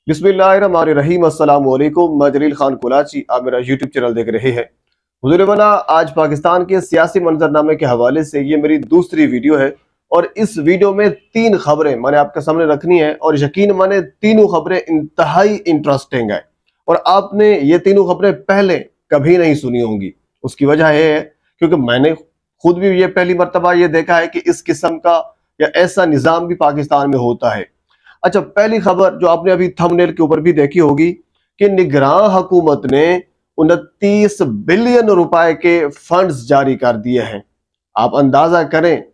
बिस्मिल्लाहिर्रहमानिर्रहीम। अस्सलाम वालेकुम। मैं जलील खान कुलाची, आप मेरा यूट्यूब चैनल देख रहे हैं। हुज़ूर बना आज पाकिस्तान के सियासी मंजरनामे के हवाले से ये मेरी दूसरी वीडियो है और इस वीडियो में तीन खबरें मैंने आपके सामने रखनी है और यकीन माने तीनों खबरें इंतहाई इंटरेस्टिंग है और आपने ये तीनों खबरें पहले कभी नहीं सुनी होंगी। उसकी वजह यह है क्योंकि मैंने खुद भी ये पहली मर्तबा ये देखा है कि इस किस्म का या ऐसा निज़ाम भी पाकिस्तान में होता है। अच्छा, पहली खबर जो आपने अभी थंबनेल के ऊपर भी देखी होगी कि निगरान हुकूमत ने 29 बिलियन रुपए के फंड्स जारी कर दिए हैं। आप अंदाजा करें,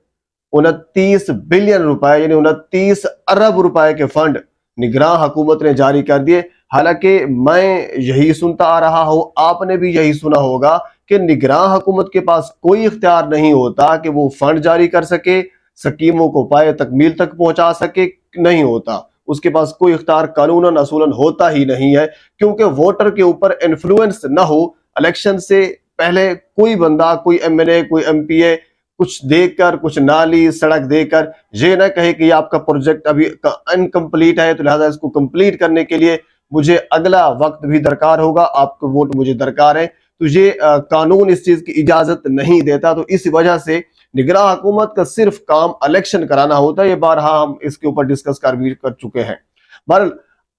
29 बिलियन रुपए यानी 29 अरब रुपए के फंड निगरान हुकूमत ने जारी कर दिए। हालांकि मैं यही सुनता आ रहा हूं, आपने भी यही सुना होगा कि निगरान हुकूमत के पास कोई इख्तियार नहीं होता कि वो फंड जारी कर सके, स्कीमों को पाए तकमील तक पहुंचा सके, नहीं होता। उसके पास कोई इख्तियार कानूनन असूलन होता ही नहीं है क्योंकि वोटर के ऊपर इन्फ्लुएंस ना हो। इलेक्शन से पहले कोई बंदा, कोई एमएलए, कोई एमपीए कुछ देकर, कुछ नाली सड़क देकर ये ना कहे कि ये आपका प्रोजेक्ट अभी इनकम्प्लीट है, तो लिहाजा इसको कंप्लीट करने के लिए मुझे अगला वक्त भी दरकार होगा, आपको वोट मुझे दरकार है। तो ये कानून इस चीज की इजाजत नहीं देता। तो इस वजह से निगरान हुकूमत का सिर्फ काम इलेक्शन कराना होता है। ये बारहा हम इसके ऊपर डिस्कस कर चुके हैं। बहरहाल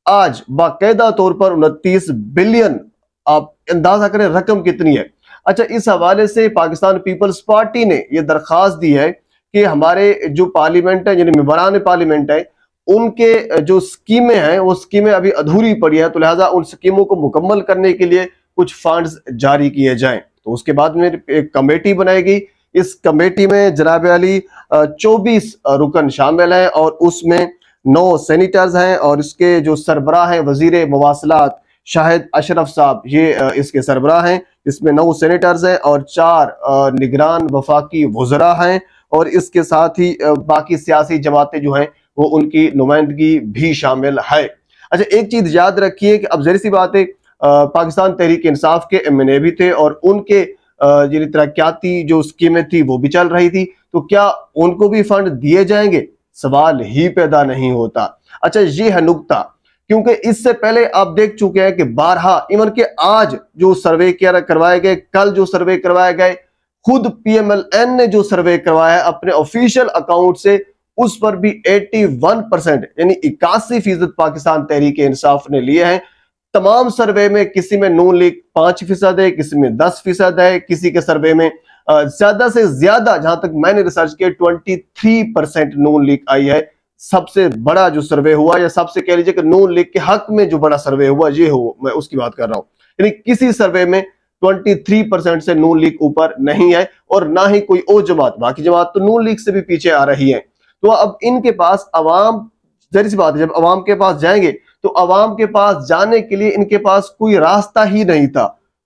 आज बाकायदा तौर पर 29 बिलियन, आप अंदाजा करें रकम कितनी है। अच्छा, इस हवाले से पाकिस्तान पीपल्स पार्टी ने यह दरखास्त दी है कि हमारे जो पार्लियामेंट है, यानी मेंबरान पार्लियामेंट है, उनके जो स्कीमें हैं वो स्कीमें अभी अधूरी पड़ी है, तो लिहाजा उन स्कीमों को मुकम्मल करने के लिए कुछ फंड्स जारी किए जाएं। तो उसके बाद में एक कमेटी बनाएगी। इस कमेटी में जनाब अली 24 रुकन शामिल हैं और उसमें 9 सेनेटर्स हैं और इसके जो सरबराह हैं वजीर मवासलात शाहिद अशरफ साहब, ये इसके सरबराह हैं। इसमें 9 सेनेटर्स हैं और 4 निगरान वफाकी वज़रा हैं और इसके साथ ही बाकी सियासी जमातें जो हैं वो उनकी नुमाइंदगी भी शामिल है। अच्छा, एक चीज याद रखिए कि अब जरी सी बात है, पाकिस्तान तहरीक इंसाफ के एमएनए भी थे और उनके यानी तरक्याती जो स्कीमें थी वो भी चल रही थी, तो क्या उनको भी फंड दिए जाएंगे? सवाल ही पैदा नहीं होता। अच्छा, ये है नुक्ता, क्योंकि इससे पहले आप देख चुके हैं कि बारहा, इवन के आज जो सर्वे करवाए गए, कल जो सर्वे करवाए गए, खुद पीएमएलएन ने जो सर्वे करवाया है अपने ऑफिशियल अकाउंट से, उस पर भी 81% यानी 81% पाकिस्तान तहरीक इंसाफ ने लिए हैं। तमाम सर्वे में किसी में नून लीग 5% है, किसी में 10% है, किसी के सर्वे में ज्यादा से ज्यादा, जहां तक मैंने रिसर्च किया, 23% नून लीग आई है। सबसे बड़ा जो सर्वे हुआ, या सबसे कह लीजिए कि नून लीग के हक में जो बड़ा सर्वे हुआ, ये हो, मैं उसकी बात कर रहा हूं। यानी किसी सर्वे में 23% से नून लीग ऊपर नहीं है और ना ही कोई और जमात, बाकी जमात तो नून लीग से भी पीछे आ रही है। तो अब इनके पास अवाम, जरी सी बात है, जब अवाम के पास जाएंगे तो अवाम के पास जाने के लिए इनके पास कोई रास्ता ही नहीं था,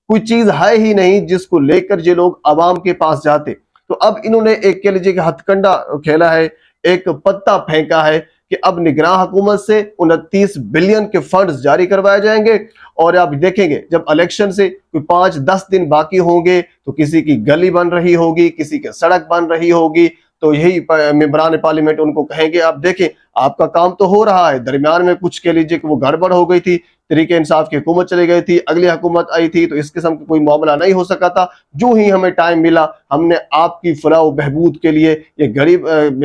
कोई चीज है ही नहीं जिसको लेकर ये लोग अवाम के पास जाते। तो अब इन्होंने एक कह लीजिए कि हथकंडा खेला है, एक पत्ता फेंका है कि अब निगरान हुकूमत से 29 बिलियन के फंड्स जारी करवाए जाएंगे और आप देखेंगे जब इलेक्शन से कोई 5-10 दिन बाकी होंगे तो किसी की गली बन रही होगी, किसी की सड़क बन रही होगी, तो यही मेंबरान पार्लियामेंट उनको कहेंगे आप देखें आपका काम तो हो रहा है, दरमियान में कुछ कह लीजिए कि वो गड़बड़ हो गई थी, तरीके इंसाफ की हुकूमत चली गई थी, अगली हुकूमत आई थी, तो इस किस्म का कोई मामला नहीं हो सका था। जो ही हमें टाइम मिला हमने आपकी फलाह व बहबूद के लिए ये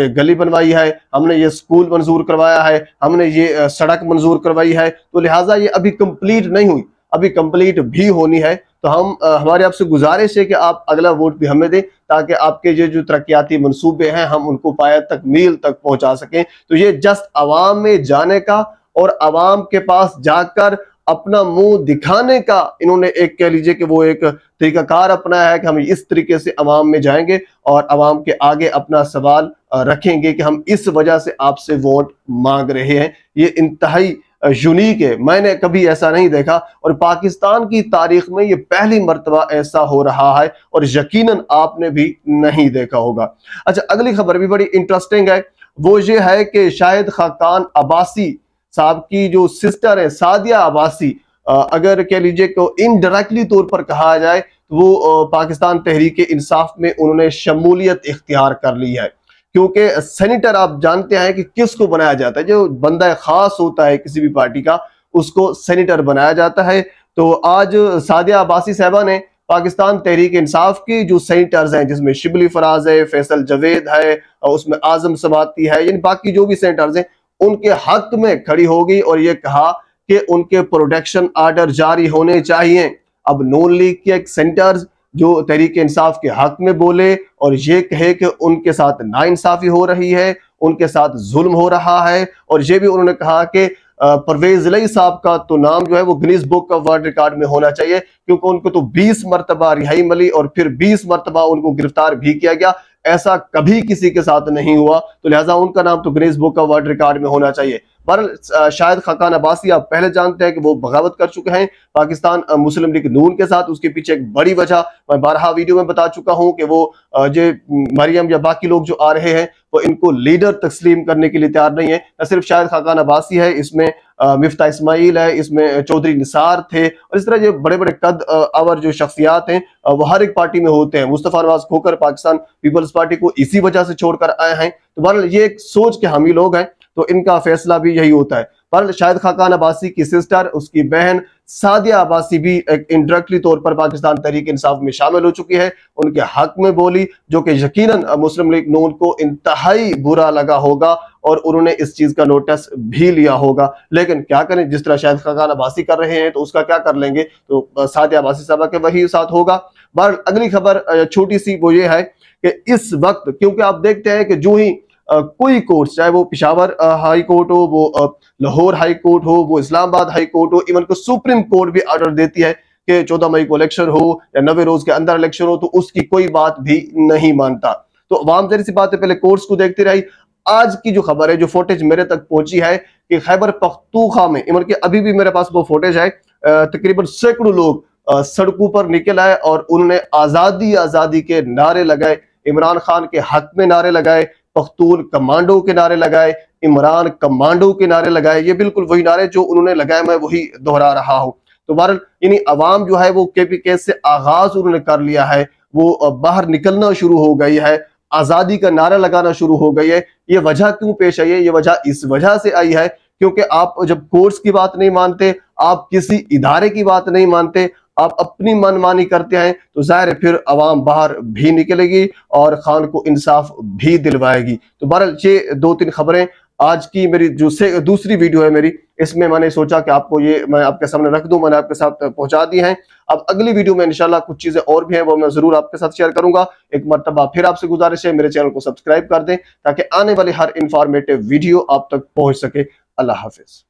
गली बनवाई है, हमने ये स्कूल मंजूर करवाया है, हमने ये सड़क मंजूर करवाई है, तो लिहाजा ये अभी कंप्लीट नहीं हुई, अभी कंप्लीट भी होनी है। तो हम हमारे आपसे गुजारिश है कि आप अगला वोट भी हमें दें ताकि आपके ये जो तरक्याती मंसूबे हैं हम उनको पाया तकमील तक पहुंचा सकें। तो ये जस्ट अवाम में जाने का और अवाम के पास जाकर अपना मुंह दिखाने का इन्होंने एक कह लीजिए कि वो एक तरीकाकार अपनाया है कि हम इस तरीके से अवाम में जाएंगे और अवाम के आगे अपना सवाल रखेंगे कि हम इस वजह से आपसे वोट मांग रहे हैं। ये इंतहाई यूनिक है, मैंने कभी ऐसा नहीं देखा और पाकिस्तान की तारीख में ये पहली मर्तबा ऐसा हो रहा है और यकीनन आपने भी नहीं देखा होगा। अच्छा, अगली खबर भी बड़ी इंटरेस्टिंग है, वो ये है कि शाहिद खाकान अब्बासी साहब की जो सिस्टर है सादिया अब्बासी, अगर कह लीजिए कि इनडायरेक्टली तौर पर कहा जाए तो वो पाकिस्तान तहरीक इंसाफ में उन्होंने शमूलियत इख्तियार कर ली है। क्योंकि सेनेटर आप जानते हैं कि किसको बनाया जाता है, जो बंदा खास होता है किसी भी पार्टी का उसको सेनेटर बनाया जाता है। तो आज सादिया अब्बासी साहबा ने पाकिस्तान तहरीक इंसाफ की जो सेनेटर्स हैं, जिसमें शिबली फराज है, फैसल जवेद है, और उसमें आजम समाती है, यानी बाकी जो भी सेनेटर्स हैं, उनके हक में खड़ी होगी और ये कहा कि उनके प्रोटेक्शन आर्डर जारी होने चाहिए। अब नून लीग के एक सेनेटर्स जो तहरीक इंसाफ के हक में बोले और ये कहे कि उनके साथ नाइंसाफी हो रही है, उनके साथ जुल्म हो रहा है, और ये भी उन्होंने कहा कि परवेज इलाही साहब का तो नाम जो है वो Guinness book of world record में होना चाहिए, क्योंकि उनको तो 20 मरतबा रिहाई मिली और फिर 20 मरतबा उनको गिरफ्तार भी किया गया। ऐसा कभी किसी के साथ नहीं हुआ, तो लिहाजा उनका नाम तो Guinness book of world record में होना चाहिए। बहरहाल शाहिद खाकान अब्बासी आप पहले जानते हैं कि वो बगावत कर चुके हैं पाकिस्तान मुस्लिम लीग नून के साथ। उसके पीछे एक बड़ी वजह मैं 12 वीडियो में बता चुका हूं कि वो जो मरियम या बाकी लोग जो आ रहे हैं वो इनको लीडर तस्लीम करने के लिए तैयार नहीं है। न सिर्फ शाहिद खाकान अब्बासी है, इसमें मिफ्ता इस्माइल है, इसमें चौधरी निसार थे, और इस तरह जो बड़े बड़े कद अवर जो शख्सियात हैं वो हर एक पार्टी में होते हैं। मुस्तफा नवाज खोकर पाकिस्तान पीपल्स पार्टी को इसी वजह से छोड़कर आए हैं। तो बहरहाल ये एक सोच के हामी लोग हैं, तो इनका फैसला भी यही होता है। पर शाहिद खाकान अब्बासी की सिस्टर, उसकी बहन सादिया अब्बासी भी एक इनडायरेक्टली तौर पर पाकिस्तान तहरीक इंसाफ में शामिल हो चुकी है, उनके हक में बोली, जो कि यकीनन मुस्लिम लीग नून को इंतहाई बुरा लगा होगा और उन्होंने इस चीज का नोटिस भी लिया होगा। लेकिन क्या करें, जिस तरह शाहिद खाकान अब्बासी कर रहे हैं तो उसका क्या कर लेंगे, तो सादिया अब्बासी साहबा के वही साथ होगा। बहरहाल अगली खबर छोटी सी वो ये है कि इस वक्त, क्योंकि आप देखते हैं कि जो ही कोई कोर्ट, चाहे वो पिशावर हाई कोर्ट हो, वो लाहौर हाई कोर्ट हो, वो इस्लामाबाद हाई कोर्ट हो, इवन को सुप्रीम कोर्ट भी ऑर्डर देती है कि 14 मई को इलेक्शन हो या 90 रोज के अंदर इलेक्शन हो, तो उसकी कोई बात भी नहीं मानता। तो अवाम जाहिर सी बात है पहले कोर्ट्स को देखती रही। आज की जो खबर है, जो फुटेज मेरे तक पहुंची है कि खैबर पख्तूनख्वा में, इवन के अभी भी मेरे पास वो फुटेज है, तकरीबन सैकड़ों लोग सड़कों पर निकल आए और उन्होंने आजादी आजादी के नारे लगाए, इमरान खान के हक में नारे लगाए, पख्तून कमांडो के नारे लगाए, इमरान कमांडो के नारे लगाए। ये बिल्कुल वही नारे जो उन्होंने लगाए, मैं वही दोहरा रहा हूं। तो बहरहाल यानी अवाम जो है वो केपीके से आगाज उन्होंने कर लिया है, वो बाहर निकलना शुरू हो गई है, आजादी का नारा लगाना शुरू हो गई है। ये वजह क्यों पेश आई है? ये वजह इस वजह से आई है क्योंकि आप जब कोर्ट्स की बात नहीं मानते, आप किसी इदारे की बात नहीं मानते, आप अपनी मनमानी करते हैं, तो जाहिर है फिर अवाम बाहर भी निकलेगी और खान को इंसाफ भी दिलवाएगी। तो बहरहाल ये 2-3 खबरें आज की मेरी जो से दूसरी वीडियो है मेरी, इसमें मैंने सोचा कि आपको ये मैं आपके सामने रख दूं, मैंने आपके साथ पहुंचा दी हैं। अब अगली वीडियो में इंशाल्लाह कुछ चीजें और भी हैं, वो मैं जरूर आपके साथ शेयर करूंगा। एक मर्तबा फिर आपसे गुजारिश है, मेरे चैनल को सब्सक्राइब कर दें ताकि आने वाली हर इंफॉर्मेटिव वीडियो आप तक पहुंच सके। अल्लाह हाफिज।